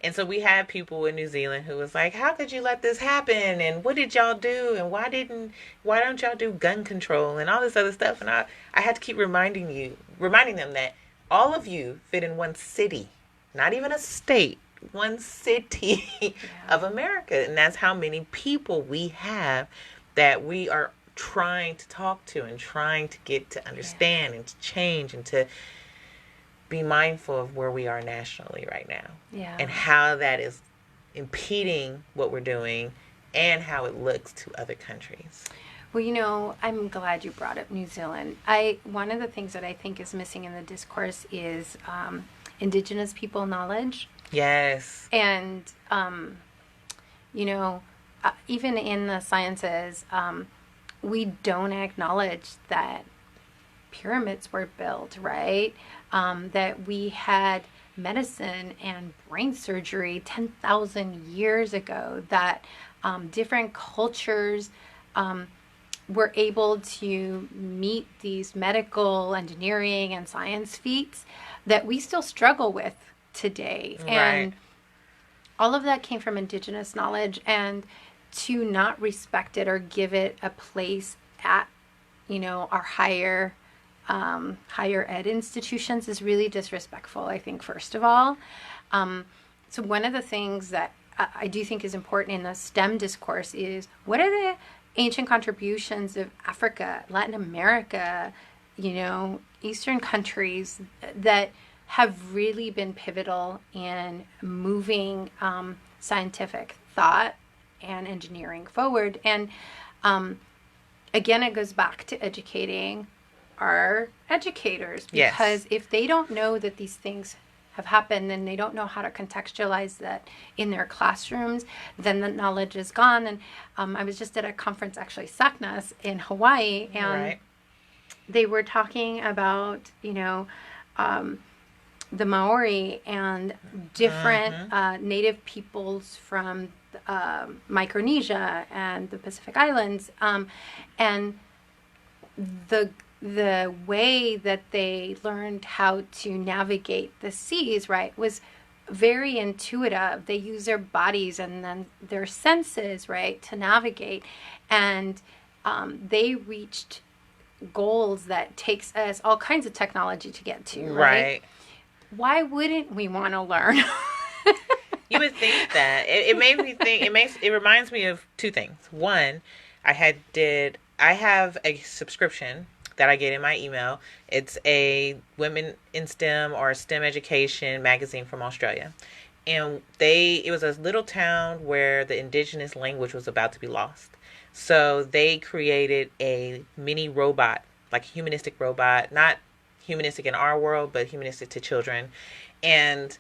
And so we had people in New Zealand who was like, how could you let this happen? And what did y'all do? And why don't y'all do gun control and all this other stuff? And I had to keep reminding them that all of you fit in one city, not even a state, one city of America. And that's how many people we have that we are trying to talk to and trying to get to understand and to change and to be mindful of where we are nationally right now.
Yeah.
And how that is impeding what we're doing and how it looks to other countries.
Well, I'm glad you brought up New Zealand. One of the things that I think is missing in the discourse is Indigenous people knowledge.
Yes.
And, even in the sciences, we don't acknowledge that pyramids were built, right? That we had medicine and brain surgery 10,000 years ago, that different cultures were able to meet these medical, engineering, and science feats that we still struggle with today.
Right.
And all of that came from Indigenous knowledge, and to not respect it or give it a place at, our higher ed institutions is really disrespectful, I think, first of all. So one of the things that I do think is important in the STEM discourse is, what are the ancient contributions of Africa, Latin America, Eastern countries that have really been pivotal in moving scientific thought and engineering forward. And again, it goes back to educating our educators, because if they don't know that these things have happened and they don't know how to contextualize that in their classrooms, then the knowledge is gone. And I was just at a conference, actually, SACNAS in Hawaii, and they were talking about, the Maori and different native peoples from Micronesia and the Pacific Islands, and the way that they learned how to navigate the seas, right, was very intuitive. They use their bodies and then their senses, right, to navigate. And they reached goals that takes us all kinds of technology to get to, right? Why wouldn't we want to learn?
You would think that. It made me think, it reminds me of two things. One, I have a subscription that I get in my email. It's a Women in STEM or STEM Education magazine from Australia. And it was a little town where the indigenous language was about to be lost. So they created a mini robot, like a humanistic robot, not humanistic in our world, but humanistic to children. And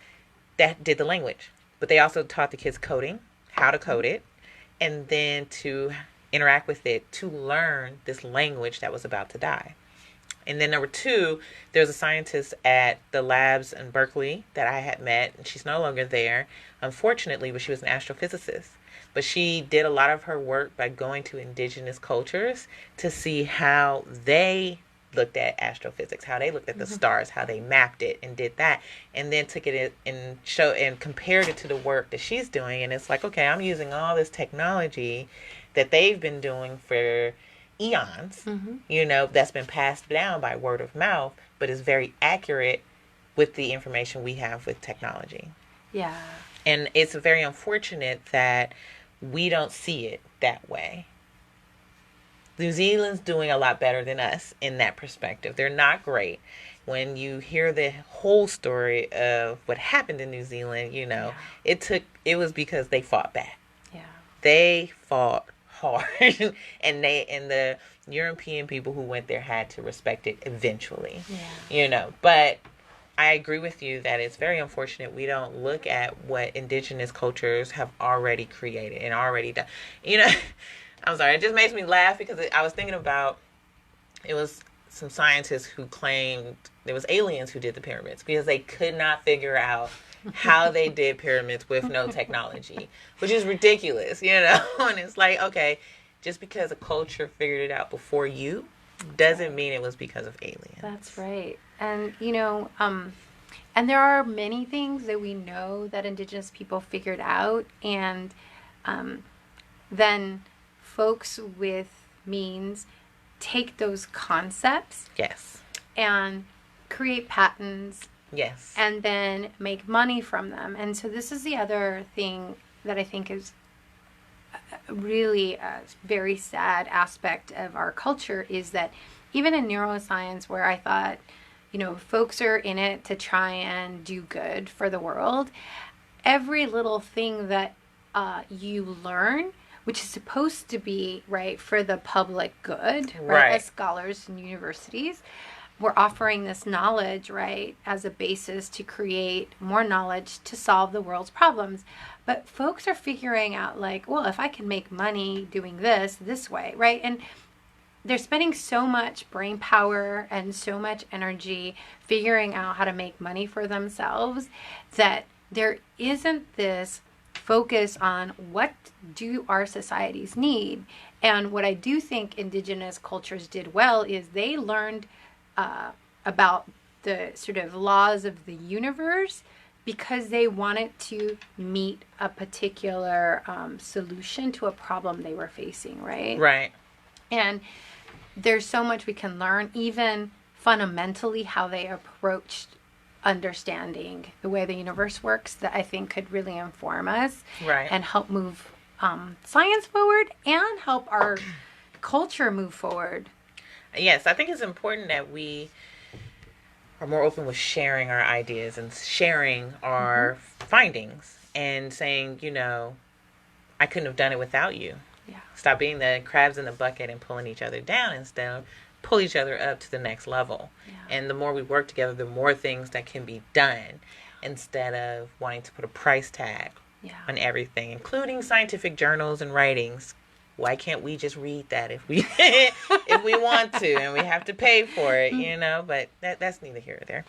that did the language. But they also taught the kids coding, how to code it, and then to interact with it to learn this language that was about to die. And then number two, there's a scientist at the labs in Berkeley that I had met, and she's no longer there, unfortunately, but she was an astrophysicist. But she did a lot of her work by going to indigenous cultures to see how they looked at astrophysics, how they looked at the stars, how they mapped it and did that, and then took it and compared it to the work that she's doing. And it's like, okay, I'm using all this technology that they've been doing for eons, that's been passed down by word of mouth, but is very accurate with the information we have with technology.
Yeah.
And it's very unfortunate that we don't see it that way. New Zealand's doing a lot better than us in that perspective. They're not great. When you hear the whole story of what happened in New Zealand, it was because they fought back.
Yeah.
They fought hard, and the European people who went there had to respect it eventually. Yeah. But I agree with you that it's very unfortunate we don't look at what indigenous cultures have already created and already done. I'm sorry, it just makes me laugh because I was thinking about, it was some scientists who claimed there was aliens who did the pyramids because they could not figure out how they did pyramids with no technology, which is ridiculous, and it's like, okay, just because a culture figured it out before you doesn't mean it was because of aliens.
That's right. And, and there are many things that we know that indigenous people figured out, and then folks with means take those concepts and create patents and then make money from them. And so this is the other thing that I think is really a very sad aspect of our culture, is that even in neuroscience, where I thought, folks are in it to try and do good for the world, every little thing that you learn, which is supposed to be, right, for the public good, right,
Right.
as scholars and universities, we're offering this knowledge, right, as a basis to create more knowledge to solve the world's problems. But folks are figuring out, like, well, if I can make money doing this way, right? And they're spending so much brain power and so much energy figuring out how to make money for themselves that there isn't this focus on what do our societies need. And what I do think indigenous cultures did well is they learned about the sort of laws of the universe because they wanted to meet a particular solution to a problem they were facing, right?
Right.
And there's so much we can learn, even fundamentally how they approached understanding the way the universe works, that I think could really inform us
Right.
and help move science forward and help our culture move forward.
Yes, I think it's important that we are more open with sharing our ideas and sharing our findings and saying, I couldn't have done it without you.
Yeah.
Stop being the crabs in the bucket and pulling each other down. Instead, pull each other up to the next level.
Yeah.
And the more we work together, the more things that can be done instead of wanting to put a price tag on everything, including scientific journals and writings. Why can't we just read that if we if we want to and we have to pay for it, But that's neither here or there.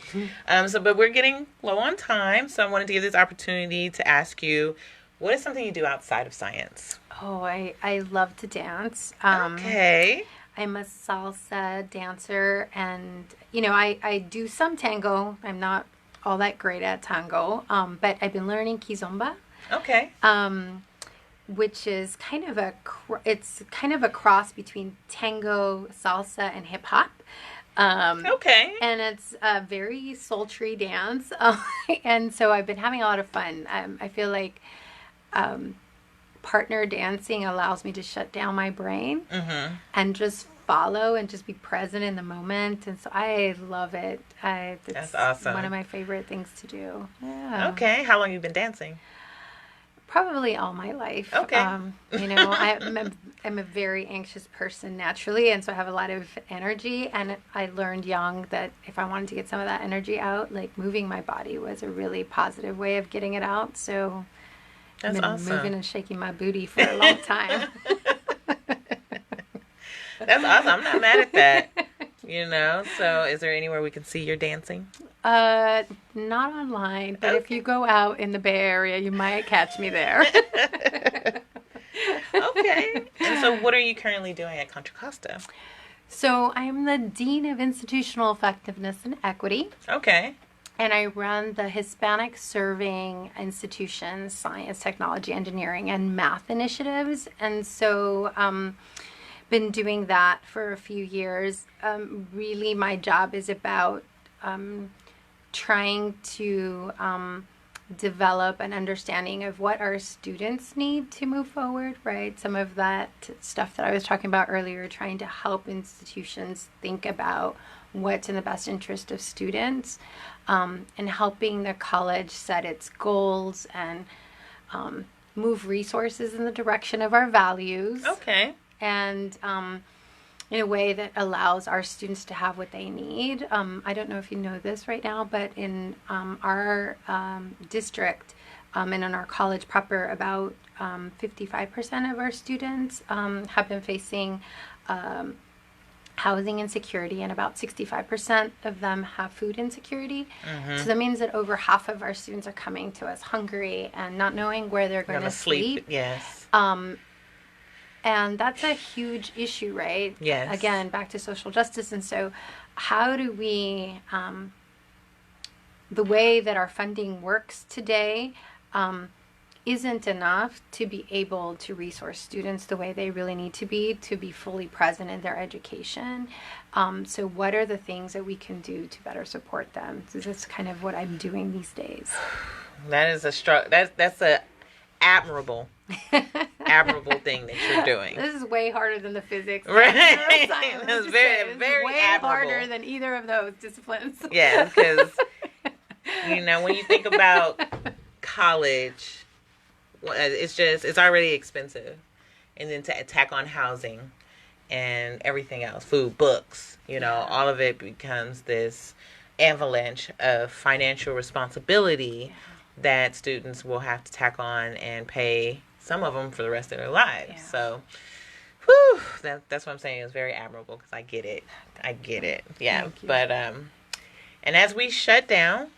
But we're getting low on time, so I wanted to give this opportunity to ask you, what is something you do outside of science?
Oh, I love to dance.
Okay.
I'm a salsa dancer, and I do some tango. I'm not all that great at tango, but I've been learning kizomba.
Okay.
Which is kind of a cross between tango, salsa, and hip hop.
Okay.
And it's a very sultry dance, and so I've been having a lot of fun. I feel like partner dancing allows me to shut down my brain and just follow and just be present in the moment, and so I love it.
That's awesome.
One of my favorite things to do. Yeah.
Okay. How long have you been dancing?
Probably all my life.
Okay.
I'm a very anxious person naturally, and so I have a lot of energy. And I learned young that if I wanted to get some of that energy out, like moving my body was a really positive way of getting it out. So
That's
I've been
awesome.
moving and shaking my booty for a long time.
That's awesome. I'm not mad at that. So is there anywhere we can see your dancing?
Not online, but if you go out in the Bay Area, you might catch me there.
Okay. And so what are you currently doing at Contra Costa?
So I'm the Dean of Institutional Effectiveness and Equity.
Okay.
And I run the Hispanic Serving Institutions, Science, Technology, Engineering, and Math initiatives. And so been doing that for a few years. Really, my job is about trying to develop an understanding of what our students need to move forward, right? Some of that stuff that I was talking about earlier, trying to help institutions think about what's in the best interest of students, and helping the college set its goals and move resources in the direction of our values.
Okay.
And in a way that allows our students to have what they need. I don't know if you know this right now, but in our district and in our college proper, about 55% of our students have been facing housing insecurity, and about 65% of them have food insecurity. So that means that over half of our students are coming to us hungry and not knowing where they're going to sleep.
Yes.
And that's a huge issue, right?
Yes.
Again, back to social justice. And so how do we, the way that our funding works today isn't enough to be able to resource students the way they really need to be fully present in their education. So what are the things that we can do to better support them? So that's kind of what I'm doing these days.
That is a that's a admirable thing that you're doing.
This is way harder than the physics.
Right.
Neuroscience.
It's very, very
way
admirable.
harder than either of those disciplines.
Yeah, because when you think about college, it's already expensive. And then to tack on housing and everything else, food, books, all of it becomes this avalanche of financial responsibility that students will have to tack on and pay, some of them, for the rest of their lives. Yeah. So, whew, that's what I'm saying. It's very admirable because I get it. Yeah. But, and as we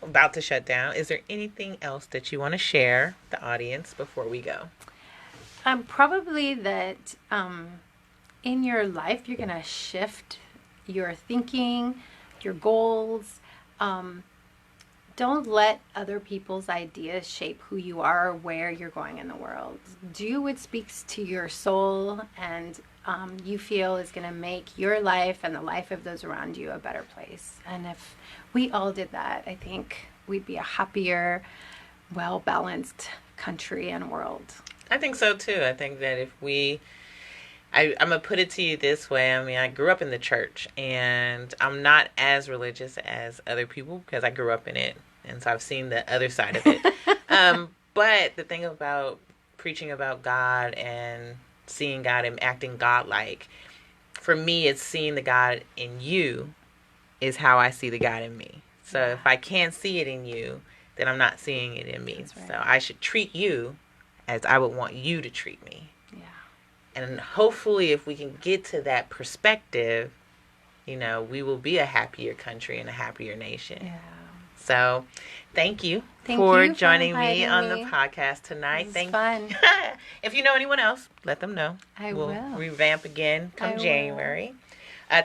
about to shut down, is there anything else that you want to share with the audience before we go?
Probably that in your life, you're going to shift your thinking, your goals. Don't let other people's ideas shape who you are or where you're going in the world. Do what speaks to your soul and you feel is going to make your life and the life of those around you a better place. And if we all did that, I think we'd be a happier, well-balanced country and world.
I think so, too. I think that if I'm going to put it to you this way. I mean, I grew up in the church, and I'm not as religious as other people because I grew up in it, and so I've seen the other side of it. But the thing about preaching about God and seeing God and acting God-like, for me, it's seeing the God in you is how I see the God in me. So if I can't see it in you, then I'm not seeing it in me. That's right. So I should treat you as I would want you to treat me. And hopefully if we can get to that perspective, we will be a happier country and a happier nation. Yeah. So thank you for joining me on the podcast tonight.
It was fun.
If you know anyone else, let them know.
We'll
revamp again come January.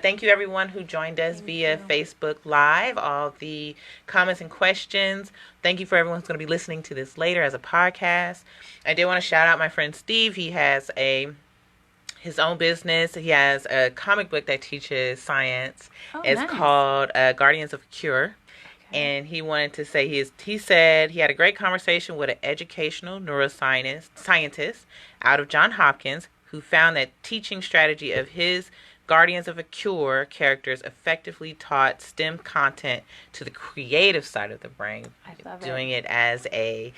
Thank you, everyone who joined us via Facebook Live. All the comments and questions. Thank you for everyone who's going to be listening to this later as a podcast. I did want to shout out my friend Steve. He has his own business. He has a comic book that teaches science. It's called Guardians of Cure. Okay. And he wanted to say he said he had a great conversation with an educational neuroscientist out of Johns Hopkins who found that teaching strategy of his Guardians of a Cure characters effectively taught STEM content to the creative side of the brain.
I love
doing it as a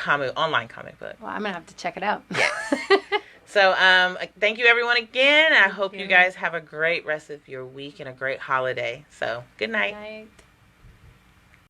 online comic book.
Well, I'm going to have to check it out.
Yes. So, thank you everyone again. I hope you guys have a great rest of your week and a great holiday. So, good night.
Good night.